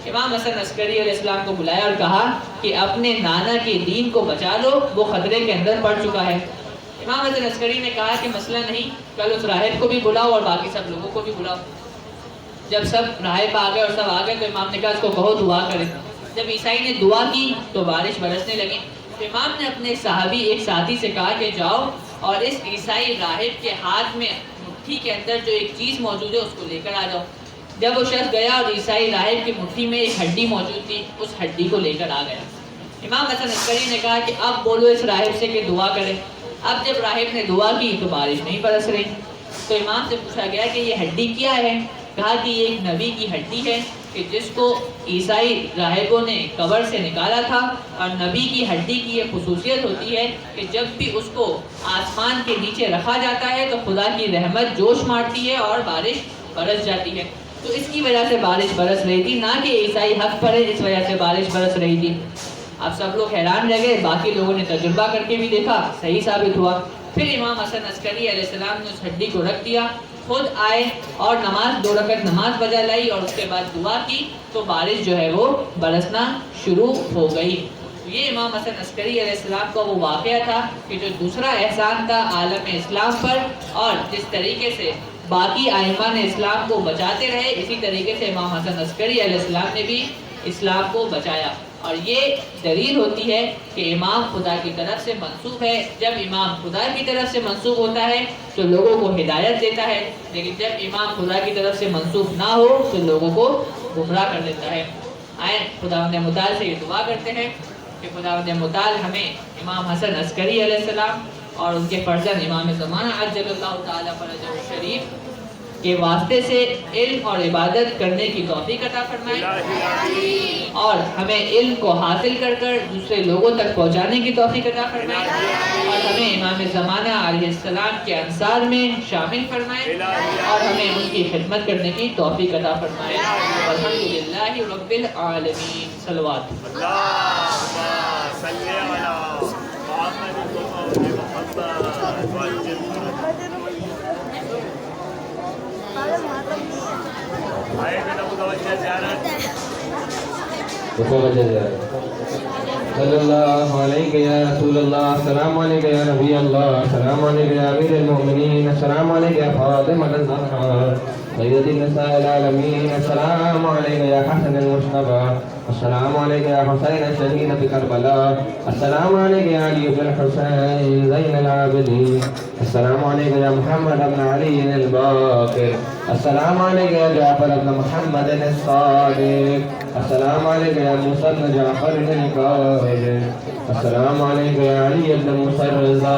Speaker 6: امام حسن عسکری علیہ السلام کو بلایا اور کہا کہ اپنے نانا کے دین کو بچا لو، وہ خطرے کے اندر پڑ چکا ہے۔ امام حسن عسکری نے کہا کہ مسئلہ نہیں، کل اس راہب کو بھی بلاؤ اور باقی سب لوگوں کو بھی بلاؤ۔ جب سب راہب آ گئے اور سب آ گئے تو امام نے کہا اس کو کہو دعا کرے۔ جب عیسائی نے دعا کی تو بارش برسنے لگی۔ تو امام نے اپنے صحابی ایک ساتھی سے کہا کہ جاؤ اور اس عیسائی راہب کے ہاتھ میں مٹھی کے اندر جو ایک چیز موجود ہے اس کو لے کر آ جاؤ۔ جب وہ شخص گیا اور عیسائی راہب کی مٹھی میں ایک ہڈی موجود تھی، اس ہڈی کو لے کر آ گیا۔ امام حسن عسکری نے کہا کہ اب بولو اس راہب سے کہ دعا کرے۔ اب جب راہب نے دعا کی تو بارش نہیں برس رہی۔ تو امام سے پوچھا گیا کہ یہ ہڈی کیا ہے؟ کہا کہ یہ ایک نبی کی ہڈی ہے کہ جس کو عیسائی راہبوں نے قبر سے نکالا تھا، اور نبی کی ہڈی کی یہ خصوصیت ہوتی ہے کہ جب بھی اس کو آسمان کے نیچے رکھا جاتا ہے تو خدا کی رحمت جوش مارتی ہے اور بارش برس جاتی ہے۔ تو اس کی وجہ سے بارش برس رہی تھی، نہ کہ عیسائی حق پر ہے جس وجہ سے بارش برس رہی تھی۔ اب سب لوگ حیران رہ گئے، باقی لوگوں نے تجربہ کر کے بھی دیکھا، صحیح ثابت ہوا۔ پھر امام حسن عسکری علیہ السلام نے اس ہڈی کو رکھ دیا، خود آئے اور نماز 2 رکعت نماز بجا لائی اور اس کے بعد دعا کی تو بارش جو ہے وہ برسنا شروع ہو گئی۔ یہ امام حسن عسکری علیہ السلام کا وہ واقعہ تھا کہ جو دوسرا احسان تھا عالم اسلام پر، اور جس طریقے سے باقی ائمہ نے اسلام کو بچاتے رہے، اسی طریقے سے امام حسن عسکری علیہ السلام نے بھی اسلام کو بچایا۔ اور یہ دلیل ہوتی ہے کہ امام خدا کی طرف سے منسوب ہے۔ جب امام خدا کی طرف سے منسوب ہوتا ہے تو لوگوں کو ہدایت دیتا ہے، لیکن جب امام خدا کی طرف سے منسوب نہ ہو تو لوگوں کو گمراہ کر دیتا ہے۔ آئیں خداوند متعال سے یہ دعا کرتے ہیں کہ خداوند متعال ہمیں امام حسن عسکری علیہ السلام اور ان کے فرزند امام زمانہ عجل اللہ تعالی فرجہ الشریف کے واسطے سے علم اور عبادت کرنے کی توفیق عطا فرمائے، اور ہمیں علم کو حاصل کر کر دوسرے لوگوں تک پہنچانے کی توفیق عطا فرمائے، اور ہمیں امام زمانہ علیہ السلام کے انصار میں شامل فرمائے، اور ہمیں ان کی خدمت کرنے کی توفیق عطا فرمائے۔ الحمدللہ رب العالمین۔ صلوات۔
Speaker 5: اللهم صل على محمد وآل محمد آئے بیٹا متوجہ زیارت
Speaker 7: صلی اللہ علیہ یا رسول اللہ، السلام علیکم یا نبی اللہ، السلام علیکم یا امیر المؤمنین، السلام علیکم یا فاطمہ الزہرا سید النساء العالمین، السلام علیکم یا حسن المجتبی، السلام علیکم یا حسین الشہید بکربلا، السلام علیکم یا علی بن حسین زین العابدین، السلام علیکم یا محمد بن علی الباقر، السلام علیکم یا جعفر بن محمد الصادق، السلام علیکم یا موسیٰ بن جعفر القائد، السلام علیکم یا علی بن موسیٰ الرضا،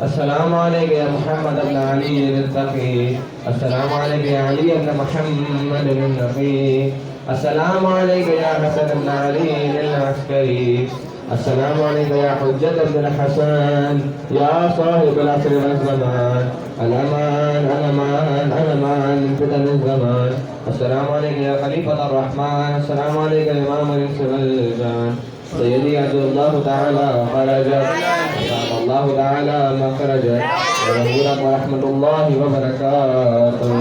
Speaker 7: السلام علیکم یا محمد بن علی التقی، السلام علیکم یا علی بن محمد النقی، السلام علیکم یا حسن بن علی العسکری، السلام علیکم یا حجت بن الحسن یا صاحب العصر والزمان، الامان الامان الامان فتن الزمان، السلام علیکم یا خلیفۃ الرحمن، السلام علیکم امام الانس والجان، سیدی عبد اللہ تعالی خرجت، اللہ تعالی مخرجت، ورحمۃ اللہ وبرکاتہ۔